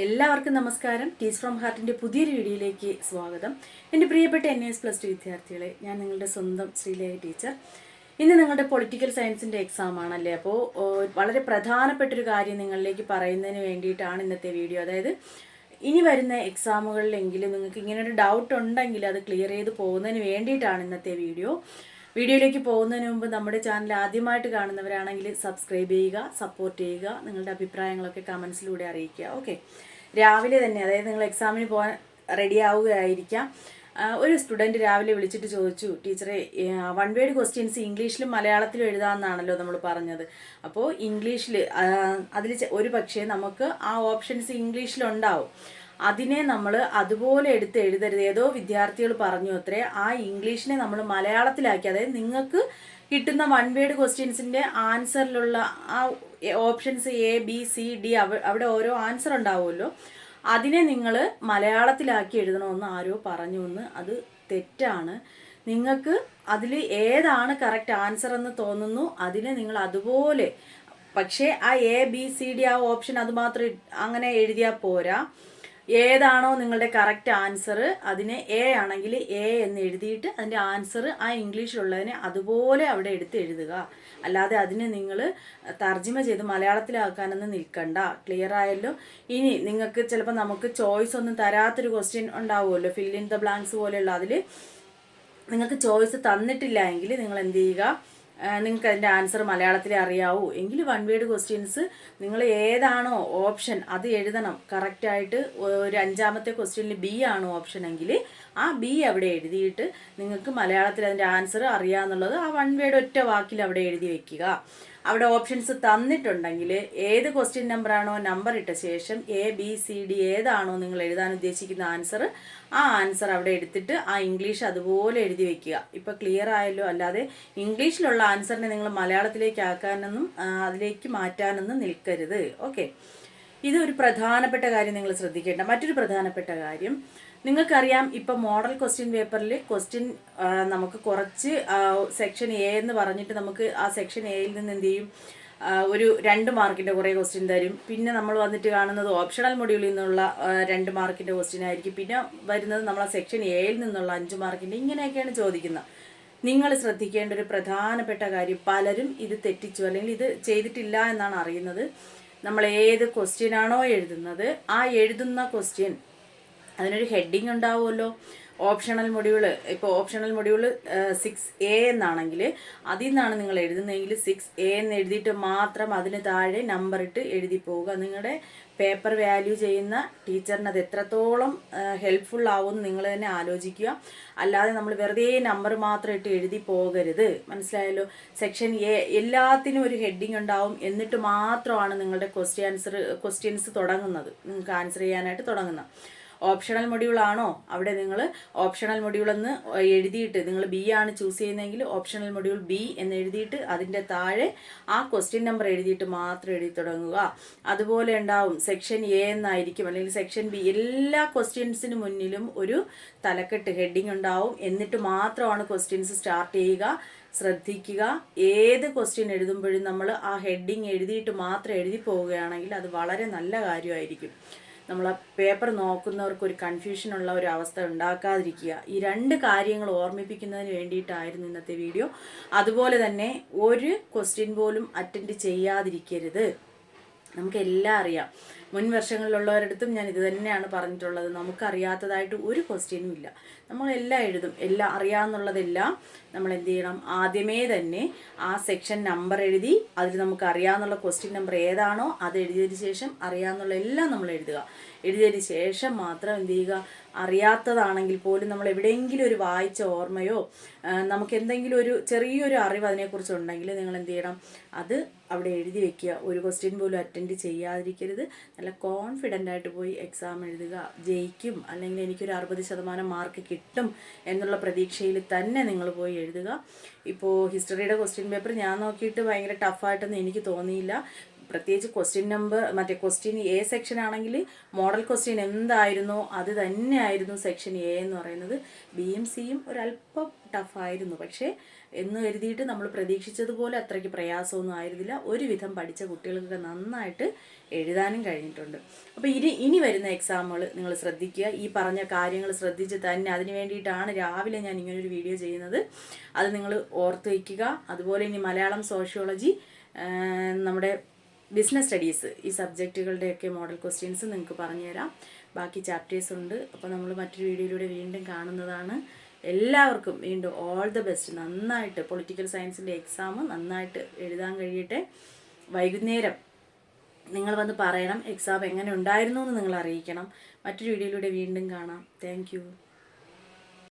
എല്ലാവർക്കും നമസ്കാരം. Teach from ഹാർട്ടിൻ്റെ പുതിയൊരു വീഡിയോയിലേക്ക് സ്വാഗതം. എൻ്റെ പ്രിയപ്പെട്ട NS+2 വിദ്യാർത്ഥികളെ, ഞാൻ നിങ്ങളുടെ സ്വന്തം ശ്രീലയ ടീച്ചർ. ഇന്ന് നിങ്ങളുടെ പൊളിറ്റിക്കൽ സയൻസിൻ്റെ എക്സാം ആണല്ലേ. അപ്പോൾ വളരെ പ്രധാനപ്പെട്ടൊരു കാര്യം നിങ്ങളിലേക്ക് പറയുന്നതിന് വേണ്ടിയിട്ടാണ് ഇന്നത്തെ വീഡിയോ. അതായത് ഇനി വരുന്ന എക്സാമുകളിലെങ്കിലും നിങ്ങൾക്ക് ഇങ്ങനൊരു ഡൗട്ട് ഉണ്ടെങ്കിൽ അത് ക്ലിയർ ചെയ്ത് പോകുന്നതിന് വേണ്ടിയിട്ടാണ് ഇന്നത്തെ വീഡിയോ. വീഡിയോയിലേക്ക് പോകുന്നതിന് മുമ്പ് നമ്മുടെ ചാനൽ ആദ്യമായിട്ട് കാണുന്നവരാണെങ്കിൽ സബ്സ്ക്രൈബ് ചെയ്യുക, സപ്പോർട്ട് ചെയ്യുക, നിങ്ങളുടെ അഭിപ്രായങ്ങളൊക്കെ കമൻസിലൂടെ അറിയിക്കുക. ഓക്കെ, രാവിലെ തന്നെ, അതായത് നിങ്ങൾ എക്സാമിന് പോകാൻ റെഡി ആവുകയായിരിക്കാം. ഒരു സ്റ്റുഡൻറ്റ് രാവിലെ വിളിച്ചിട്ട് ചോദിച്ചു, ടീച്ചറെ 1 വേർഡ് ക്വസ്റ്റ്യൻസ് ഇംഗ്ലീഷിലും മലയാളത്തിലും എഴുതാമെന്നാണല്ലോ നമ്മൾ പറഞ്ഞത്. അപ്പോൾ ഇംഗ്ലീഷിൽ അതിൽ ഒരു പക്ഷേ നമുക്ക് ആ ഓപ്ഷൻസ് ഇംഗ്ലീഷിലുണ്ടാവും. അതിനെ നമ്മൾ അതുപോലെ എടുത്ത് എഴുതരുത്. ഏതോ വിദ്യാർത്ഥികൾ പറഞ്ഞു അത്രേ, ആ ഇംഗ്ലീഷിനെ നമ്മൾ മലയാളത്തിലാക്കി, അതായത് നിങ്ങൾക്ക് കിട്ടുന്ന 1 വേർഡ് ക്വസ്റ്റ്യൻസിൻ്റെ ആൻസറിലുള്ള ആ ഓപ്ഷൻസ് ABCD അവിടെ ഓരോ ആൻസർ ഉണ്ടാവുമല്ലോ, അതിനെ നിങ്ങൾ മലയാളത്തിലാക്കി എഴുതണമെന്ന് ആരോ പറഞ്ഞു എന്ന്. അത് തെറ്റാണ്. നിങ്ങൾക്ക് അതിൽ ഏതാണ് കറക്റ്റ് ആൻസർ എന്ന് തോന്നുന്നു അതിനെ നിങ്ങൾ അതുപോലെ, പക്ഷേ ആ ABCD ആ ഓപ്ഷൻ അതുമാത്രം അങ്ങനെ എഴുതിയാൽ പോരാ. ഏതാണോ നിങ്ങളുടെ കറക്റ്റ് ആൻസർ അതിനെ A ആണെങ്കിൽ A എന്ന് എഴുതിയിട്ട് അതിൻ്റെ ആൻസർ ആ ഇംഗ്ലീഷിലുള്ളതിനെ അതുപോലെ അവിടെ എടുത്ത് എഴുതുക. അല്ലാതെ അതിനെ നിങ്ങൾ തർജ്ജിമ ചെയ്ത് മലയാളത്തിലാക്കാനൊന്നും നിൽക്കണ്ട. ക്ലിയർ ആയല്ലോ? ഇനി നിങ്ങൾക്ക് ചിലപ്പോൾ നമുക്ക് ചോയ്സ് ഒന്നും തരാത്തൊരു ക്വസ്റ്റ്യൻ ഉണ്ടാവുമല്ലോ, ഫിൽ ഇൻ ദ ബ്ലാങ്ക്സ് പോലെയുള്ള. അതിൽ നിങ്ങൾക്ക് ചോയ്സ് തന്നിട്ടില്ല എങ്കിൽ നിങ്ങൾ എന്ത് ചെയ്യുക, നിങ്ങൾക്ക് അതിൻ്റെ ആൻസർ മലയാളത്തിൽ അറിയാവൂ എങ്കിൽ 1 വേർഡ് ക്വസ്റ്റ്യൻസ് നിങ്ങൾ ഏതാണോ ഓപ്ഷൻ അത് എഴുതണം കറക്റ്റായിട്ട്. ഒരു 5ാമത്തെ ക്വസ്റ്റ്യനിൽ B ആണ് ഓപ്ഷൻ എങ്കിൽ ആ B അവിടെ എഴുതിയിട്ട് നിങ്ങൾക്ക് മലയാളത്തിൽ അതിൻ്റെ ആൻസർ അറിയാമെന്നുള്ളത് ആ 1 വേർഡ് ഒറ്റ വാക്കിൽ അവിടെ എഴുതി വയ്ക്കുക. അവിടെ ഓപ്ഷൻസ് തന്നിട്ടുണ്ടെങ്കിൽ ഏത് ക്വസ്റ്റ്യൻ നമ്പറാണോ നമ്പർ ഇട്ട ശേഷം ABCD ഏതാണോ നിങ്ങൾ എഴുതാൻ ഉദ്ദേശിക്കുന്ന ആൻസർ, ആ ആൻസർ അവിടെ എടുത്തിട്ട് ആ ഇംഗ്ലീഷ് അതുപോലെ എഴുതി വയ്ക്കുക. ഇപ്പോൾ ക്ലിയർ ആയല്ലോ? അല്ലാതെ ഇംഗ്ലീഷിലുള്ള ആൻസറിനെ നിങ്ങൾ മലയാളത്തിലേക്ക് ആക്കാനൊന്നും അതിലേക്ക് മാറ്റാനൊന്നും നിൽക്കരുത്. ഓക്കെ, ഇതൊരു പ്രധാനപ്പെട്ട കാര്യം നിങ്ങൾ ശ്രദ്ധിക്കേണ്ട. മറ്റൊരു പ്രധാനപ്പെട്ട കാര്യം, നിങ്ങൾക്കറിയാം ഇപ്പം മോഡൽ ക്വസ്റ്റ്യൻ പേപ്പറിൽ ക്വസ്റ്റ്യൻ നമുക്ക് കുറച്ച് സെക്ഷൻ A എന്ന് പറഞ്ഞിട്ട് നമുക്ക് ആ സെക്ഷൻ Aയിൽ നിന്ന് എന്ത് ചെയ്യും, ഒരു 2 മാർക്കിൻ്റെ കുറേ ക്വസ്റ്റ്യൻ തരും. പിന്നെ നമ്മൾ വന്നിട്ട് കാണുന്നത് ഓപ്ഷണൽ മൊഡ്യൂളിൽ നിന്നുള്ള 2 മാർക്കിൻ്റെ ക്വസ്റ്റ്യൻ ആയിരിക്കും. പിന്നെ വരുന്നത് നമ്മൾ ആ സെക്ഷൻ Aയിൽ നിന്നുള്ള 5 മാർക്കിൻ്റെ. ഇങ്ങനെയൊക്കെയാണ് ചോദിക്കുന്നത്. നിങ്ങൾ ശ്രദ്ധിക്കേണ്ട ഒരു പ്രധാനപ്പെട്ട കാര്യം, പലരും ഇത് തെറ്റിച്ചു അല്ലെങ്കിൽ ഇത് ചെയ്തിട്ടില്ല എന്നാണ് അറിയുന്നത്. നമ്മൾ ഏത് ക്വസ്റ്റ്യനാണോ എഴുതുന്നത് ആ എഴുതുന്ന ക്വസ്റ്റ്യൻ അതിനൊരു ഹെഡിങ് ഉണ്ടാവുമല്ലോ. ഓപ്ഷണൽ മൊഡ്യൂൾ, ഇപ്പോൾ ഓപ്ഷണൽ മൊഡ്യൂൾ 6A എന്നാണെങ്കിൽ അതിൽ നിന്നാണ് നിങ്ങൾ എഴുതുന്നതെങ്കിൽ 6A എന്ന് എഴുതിയിട്ട് മാത്രം അതിന് താഴെ നമ്പർ ഇട്ട് എഴുതി പോവുക. നിങ്ങളുടെ പേപ്പർ വാല്യൂ ചെയ്യുന്ന ടീച്ചറിന് അത് എത്രത്തോളം ഹെൽപ്ഫുൾ ആവുമെന്ന് നിങ്ങൾ തന്നെ ആലോചിക്കുക. അല്ലാതെ നമ്മൾ വെറുതെ നമ്പർ മാത്രം ഇട്ട് എഴുതി പോകരുത്. മനസ്സിലായല്ലോ? സെക്ഷൻ A എല്ലാത്തിനും ഒരു ഹെഡിങ് ഉണ്ടാവും. എന്നിട്ട് മാത്രമാണ് നിങ്ങളുടെ ക്വസ്റ്റ്യൻസ് തുടങ്ങുന്നത്, നിങ്ങൾക്ക് ആൻസർ ചെയ്യാനായിട്ട് തുടങ്ങുന്നത്. ഓപ്ഷണൽ മൊഡ്യൂൾ ആണോ, അവിടെ നിങ്ങൾ ഓപ്ഷണൽ മൊഡ്യൂൾ എന്ന് എഴുതിയിട്ട്, നിങ്ങൾ B ആണ് ചൂസ് ചെയ്യുന്നതെങ്കിൽ ഓപ്ഷണൽ മൊഡ്യൂൾ B എന്ന് എഴുതിയിട്ട് അതിൻ്റെ താഴെ ആ ക്വസ്റ്റ്യൻ നമ്പർ എഴുതിയിട്ട് മാത്രം എഴുതി തുടങ്ങുക. അതുപോലെ ഉണ്ടാവും സെക്ഷൻ A എന്നായിരിക്കും അല്ലെങ്കിൽ സെക്ഷൻ B. എല്ലാ ക്വസ്റ്റ്യൻസിന് മുന്നിലും ഒരു തലക്കെട്ട് ഹെഡിങ് ഉണ്ടാവും. എന്നിട്ട് മാത്രമാണ് ക്വസ്റ്റ്യൻസ് സ്റ്റാർട്ട് ചെയ്യുക. ശ്രദ്ധിക്കുക, ഏത് ക്വസ്റ്റ്യൻ എഴുതുമ്പോഴും നമ്മൾ ആ ഹെഡിങ് എഴുതിയിട്ട് മാത്രം എഴുതി പോവുകയാണെങ്കിൽ അത് വളരെ നല്ല കാര്യമായിരിക്കും. നമ്മൾ ആ പേപ്പർ നോക്കുന്നവർക്ക് ഒരു കൺഫ്യൂഷനുള്ള ഒരു അവസ്ഥ ഉണ്ടാക്കാതിരിക്കുക. ഈ 2 കാര്യങ്ങൾ ഓർമ്മിപ്പിക്കുന്നതിന് വേണ്ടിയിട്ടായിരുന്നു ഇന്നത്തെ വീഡിയോ. അതുപോലെ തന്നെ ഒരു ക്വസ്റ്റ്യൻ പോലും അറ്റൻഡ് ചെയ്യാതിരിക്കരുത്. നമുക്കെല്ലാം അറിയാം. മുൻ വർഷങ്ങളിലുള്ളവരടുത്തും ഞാൻ ഇത് തന്നെയാണ് പറഞ്ഞിട്ടുള്ളത്. നമുക്കറിയാത്തതായിട്ട് ഒരു ക്വസ്റ്റ്യനും ഇല്ല. നമ്മളെല്ലാം എഴുതും. എല്ലാം അറിയാമെന്നുള്ളതെല്ലാം നമ്മൾ എന്ത് ചെയ്യണം, ആദ്യമേ തന്നെ ആ സെക്ഷൻ നമ്പർ എഴുതി അതിൽ നമുക്ക് അറിയാമെന്നുള്ള ക്വസ്റ്റ്യൻ നമ്പർ ഏതാണോ അത് എഴുതിയതിന് ശേഷം അറിയാമെന്നുള്ള എല്ലാം നമ്മൾ എഴുതുക. എഴുതിയതിന് ശേഷം മാത്രം എന്ത് ചെയ്യുക, അറിയാത്തതാണെങ്കിൽ പോലും നമ്മൾ എവിടെയെങ്കിലും ഒരു വായിച്ച ഓർമ്മയോ നമുക്ക് എന്തെങ്കിലും ഒരു ചെറിയൊരു അറിവ് അതിനെക്കുറിച്ച് ഉണ്ടെങ്കിൽ നിങ്ങൾ എന്ത് ചെയ്യണം, അത് അവിടെ എഴുതി വെക്കുക. ഒരു ക്വസ്റ്റ്യൻ പോലും അറ്റൻഡ് ചെയ്യാതിരിക്കരുത്. നല്ല കോൺഫിഡൻ്റ് ആയിട്ട് പോയി എക്സാം എഴുതുക. ജയിക്കും അല്ലെങ്കിൽ എനിക്കൊരു 60% മാർക്ക് കിട്ടും എന്നുള്ള പ്രതീക്ഷയിൽ തന്നെ നിങ്ങൾ പോയി എഴുതുക. ഇപ്പോൾ ഹിസ്റ്ററിയുടെ ക്വസ്റ്റ്യൻ പേപ്പർ ഞാൻ നോക്കിയിട്ട് ഭയങ്കര ടഫായിട്ടൊന്നും എനിക്ക് തോന്നിയില്ല. പ്രത്യേകിച്ച് ക്വസ്റ്റ്യൻ A സെക്ഷൻ ആണെങ്കിൽ മോഡൽ ക്വസ്റ്റ്യൻ എന്തായിരുന്നോ അത് തന്നെയായിരുന്നു സെക്ഷൻ A എന്ന് പറയുന്നത്. B യും C യും ഒരല്പം ടഫായിരുന്നു. പക്ഷേ എന്ന് കരുതിയിട്ട് നമ്മൾ പ്രതീക്ഷിച്ചതുപോലെ അത്രയ്ക്ക് പ്രയാസമൊന്നും ആയിരുന്നില്ല. ഒരുവിധം പഠിച്ച കുട്ടികൾക്കൊക്കെ നന്നായിട്ട് എഴുതാനും കഴിഞ്ഞിട്ടുണ്ട്. അപ്പോൾ ഇനി വരുന്ന എക്സാമുകൾ നിങ്ങൾ ശ്രദ്ധിക്കുക. ഈ പറഞ്ഞ കാര്യങ്ങൾ ശ്രദ്ധിച്ച് തന്നെ, അതിന് വേണ്ടിയിട്ടാണ് രാവിലെ ഞാൻ ഇങ്ങനൊരു വീഡിയോ ചെയ്യുന്നത്. അത് നിങ്ങൾ ഓർത്ത് വയ്ക്കുക. അതുപോലെ ഇനി മലയാളം, സോഷ്യോളജി, നമ്മുടെ ബിസിനസ് സ്റ്റഡീസ്, ഈ സബ്ജക്റ്റുകളുടെയൊക്കെ മോഡൽ ക്വസ്റ്റ്യൻസ് നിങ്ങൾക്ക് പറഞ്ഞുതരാം. ബാക്കി ചാപ്റ്റേഴ്സ് ഉണ്ട്. അപ്പോൾ നമ്മൾ മറ്റൊരു വീഡിയോയിലൂടെ വീണ്ടും കാണുന്നതാണ്. എല്ലാവർക്കും വീണ്ടും ഓൾ ദ ബെസ്റ്റ്. നന്നായിട്ട് പൊളിറ്റിക്കൽ സയൻസിൻ്റെ എക്സാം നന്നായിട്ട് എഴുതാൻ കഴിയട്ടെ. വൈകുന്നേരം നിങ്ങൾ വന്ന് പറയണം എക്സാം എങ്ങനെ ഉണ്ടായിരുന്നു എന്ന് നിങ്ങൾ അറിയിക്കണം. മറ്റൊരു വീഡിയോയിലൂടെ വീണ്ടും കാണാം. താങ്ക്